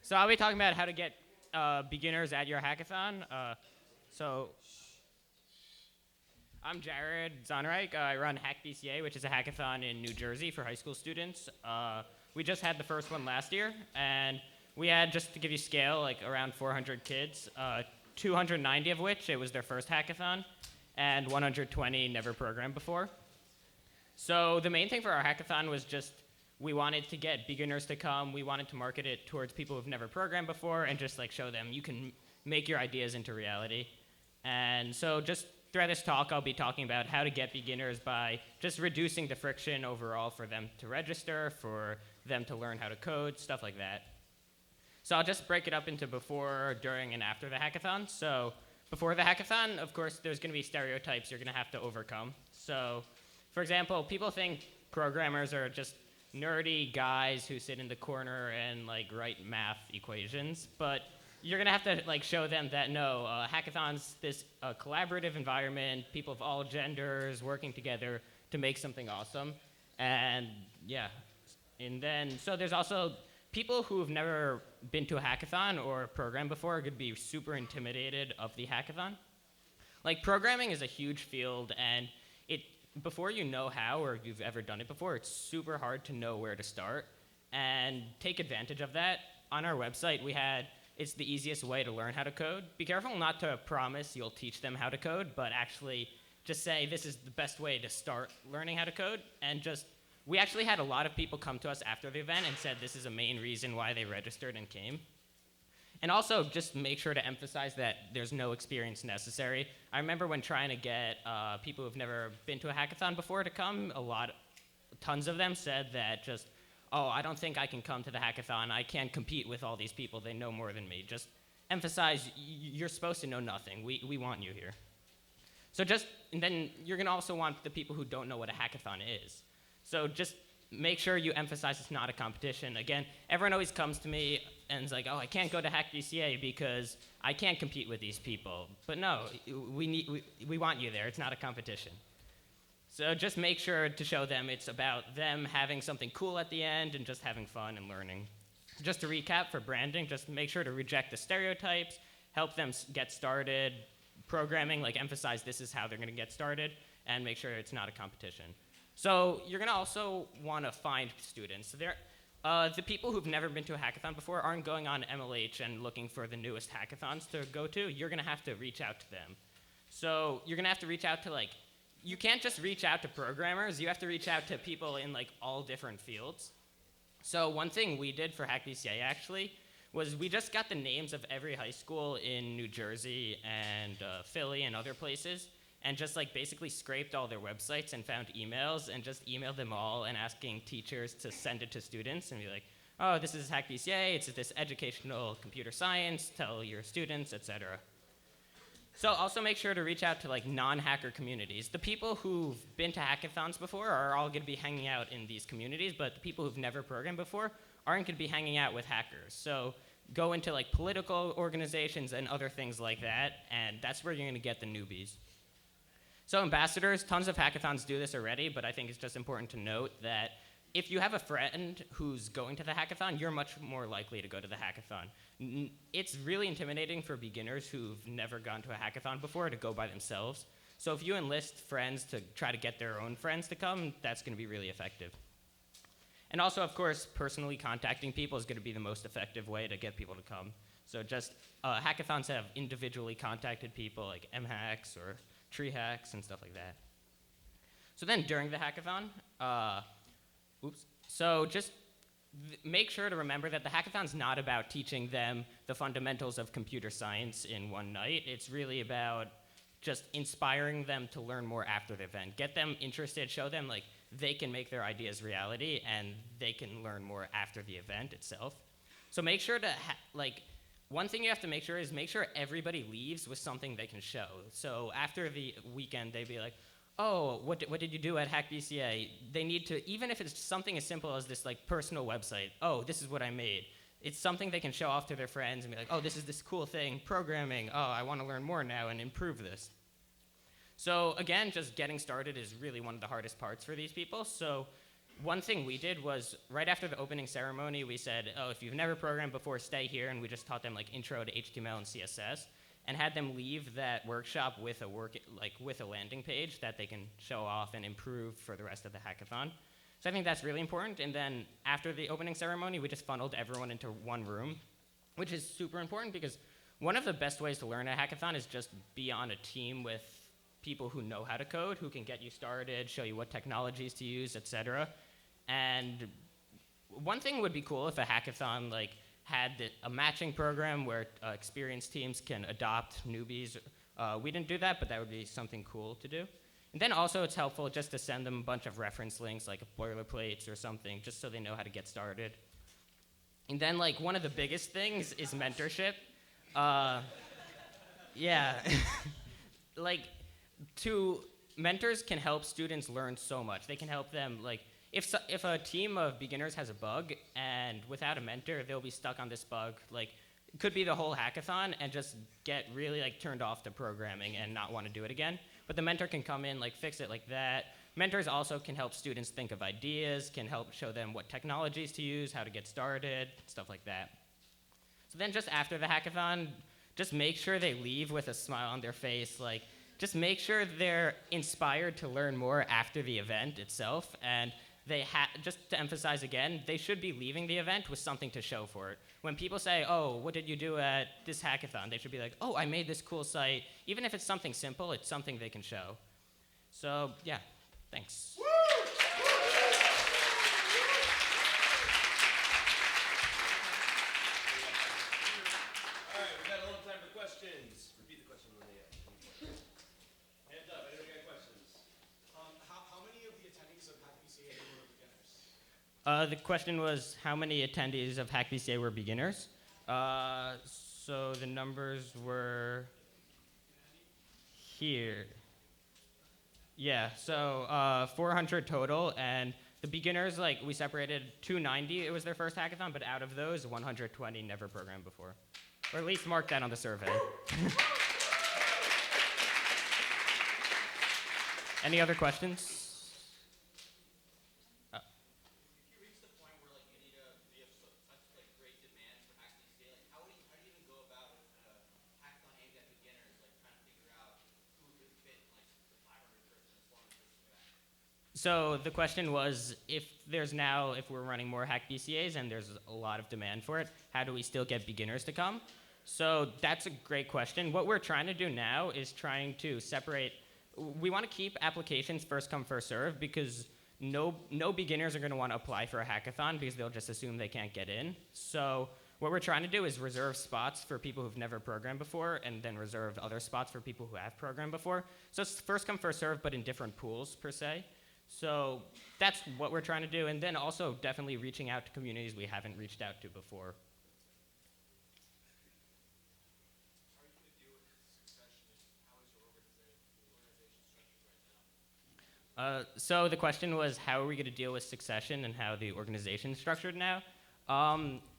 So I'll be talking about how to get beginners at your hackathon. So I'm Jared Zoneraich. I run HackBCA, which is a hackathon in New Jersey for high school students. We just had the first one last year, and we had, just to give you scale, like around 400 kids, 290 of which it was their first hackathon, and 120 never programmed before. So the main thing for our hackathon was just we wanted to get beginners to come. We wanted to market it towards people who've never programmed before and just like show them you can make your ideas into reality. And so just throughout this talk, I'll be talking about how to get beginners by just reducing the friction overall for them to register, for them to learn how to code, stuff like that. So I'll just break it up into before, during, and after the hackathon. So before the hackathon, of course, there's going to be stereotypes you're going to have to overcome. So for example, people think programmers are just nerdy guys who sit in the corner and like write math equations, but you're gonna have to like show them that no, hackathon's this collaborative environment, people of all genders working together to make something awesome, and yeah, and then so there's also people who've never been to a hackathon or programmed before could be super intimidated of the hackathon. Like programming is a huge field, and before you know how or you've ever done it before, it's super hard to know where to start and take advantage of that. On our website, it's the easiest way to learn how to code. Be careful not to promise you'll teach them how to code, but actually just say this is the best way to start learning how to code. And we actually had a lot of people come to us after the event and said this is a main reason why they registered and came. And also, just make sure to emphasize that there's no experience necessary. I remember when trying to get people who've never been to a hackathon before to come, tons of them said that just, oh, I don't think I can come to the hackathon. I can't compete with all these people. They know more than me. Just emphasize you're supposed to know nothing. We want you here. And then you're going to also want the people who don't know what a hackathon is. So just make sure you emphasize it's not a competition. Again, everyone always comes to me and is like, oh, I can't go to HackBCA because I can't compete with these people. But no, we want you there. It's not a competition. So just make sure to show them it's about them having something cool at the end and just having fun and learning. Just to recap for branding, just make sure to reject the stereotypes, help them get started. Programming, like emphasize this is how they're going to get started, and make sure it's not a competition. So you're going to also want to find students. The people who've never been to a hackathon before aren't going on MLH and looking for the newest hackathons to go to. You're going to have to reach out to them. So you're going to have to reach out to you can't just reach out to programmers. You have to reach out to people in all different fields. So one thing we did for HackBCA actually was we just got the names of every high school in New Jersey and Philly and other places, and just basically scraped all their websites and found emails and just emailed them all and asking teachers to send it to students and be like, oh, this is HackBCA, it's this educational computer science, tell your students, etc. So also make sure to reach out to non-hacker communities. The people who've been to hackathons before are all going to be hanging out in these communities, but the people who've never programmed before aren't going to be hanging out with hackers. So go into political organizations and other things like that, and that's where you're going to get the newbies. So ambassadors, tons of hackathons do this already, but I think it's just important to note that if you have a friend who's going to the hackathon, you're much more likely to go to the hackathon. It's really intimidating for beginners who've never gone to a hackathon before to go by themselves. So if you enlist friends to try to get their own friends to come, that's going to be really effective. And also, of course, personally contacting people is going to be the most effective way to get people to come. So just hackathons have individually contacted people like MHacks or tree hacks and stuff like that. So then during the hackathon, so just make sure to remember that the hackathon's not about teaching them the fundamentals of computer science in one night. It's really about just inspiring them to learn more after the event. Get them interested, show them they can make their ideas reality and they can learn more after the event itself. So make sure to, one thing you have to make sure is make sure everybody leaves with something they can show. So after the weekend, they'd be like, oh, what did you do at HackBCA? They need to, even if it's something as simple as this personal website, oh, this is what I made. It's something they can show off to their friends and be like, oh, this is this cool thing, programming, oh, I want to learn more now and improve this. So again, just getting started is really one of the hardest parts for these people. So one thing we did was right after the opening ceremony, we said, oh, if you've never programmed before, stay here. And we just taught them like intro to HTML and CSS and had them leave that workshop with with a landing page that they can show off and improve for the rest of the hackathon. So I think that's really important. And then after the opening ceremony, we just funneled everyone into one room, which is super important because one of the best ways to learn a hackathon is just be on a team with people who know how to code, who can get you started, show you what technologies to use, etc. And one thing would be cool if a hackathon had a matching program where experienced teams can adopt newbies. We didn't do that, but that would be something cool to do. And then also it's helpful just to send them a bunch of reference links, like boilerplates or something, just so they know how to get started. And then one of the biggest things is mentorship. Yeah. Mentors can help students learn so much. They can help them, if a team of beginners has a bug and without a mentor, they'll be stuck on this bug. It could be the whole hackathon and just get really turned off to programming and not want to do it again. But the mentor can come in, fix it like that. Mentors also can help students think of ideas, can help show them what technologies to use, how to get started, stuff like that. So then just after the hackathon, just make sure they leave with a smile on their face. Just make sure they're inspired to learn more after the event itself. And just to emphasize again, they should be leaving the event with something to show for it. When people say, oh, what did you do at this hackathon? They should be like, oh, I made this cool site. Even if it's something simple, it's something they can show. So yeah, thanks. The question was how many attendees of HackBCA were beginners. So the numbers were here. Yeah, so 400 total, and the beginners, we separated 290, it was their first hackathon, but out of those, 120 never programmed before. Or at least mark that on the survey. Any other questions? So the question was, if we're running more HackBCAs and there's a lot of demand for it, how do we still get beginners to come? So that's a great question. What we're trying to do now is trying to separate. We want to keep applications first come, first serve, because no beginners are going to want to apply for a hackathon because they'll just assume they can't get in. So what we're trying to do is reserve spots for people who've never programmed before and then reserve other spots for people who have programmed before. So it's first come, first serve, but in different pools per se. So that's what we're trying to do, and then also definitely reaching out to communities we haven't reached out to before. How are you going to deal with succession, and how is your organization structured right now? So the question was, how are we going to deal with succession and how the organization is structured now?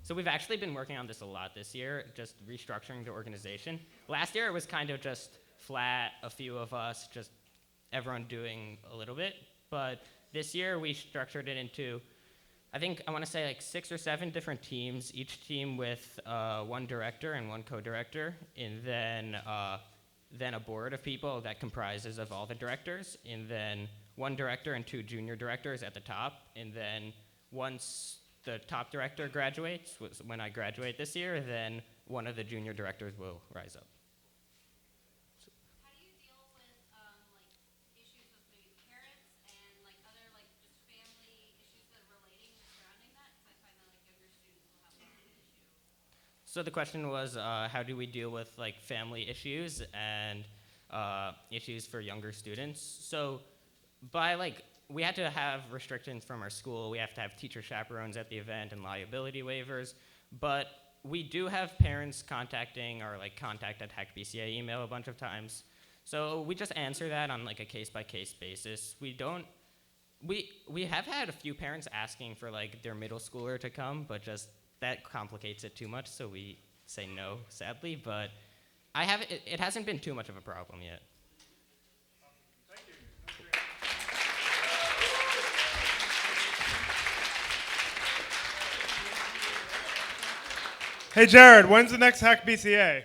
So we've actually been working on this a lot this year, just restructuring the organization. Last year it was kind of just flat, a few of us, just everyone doing a little bit. But this year we structured it into, I want to say 6 or 7 different teams, each team with one director and one co-director, and then a board of people that comprises of all the directors, and then one director and 2 junior directors at the top, and then once the top director graduates, when I graduate this year, then one of the junior directors will rise up. So the question was, how do we deal with family issues and issues for younger students? So we had to have restrictions from our school. We have to have teacher chaperones at the event and liability waivers. But we do have parents contacting our contact at HackBCA email a bunch of times. So we just answer that on a case-by-case basis. We have had a few parents asking for their middle schooler to come, but just that complicates it too much, so we say no, sadly. But it hasn't been too much of a problem yet. Thank you. Hey, Jared, when's the next HackBCA?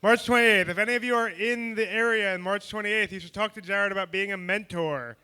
March 28th. If any of you are in the area on March 28th, you should talk to Jared about being a mentor.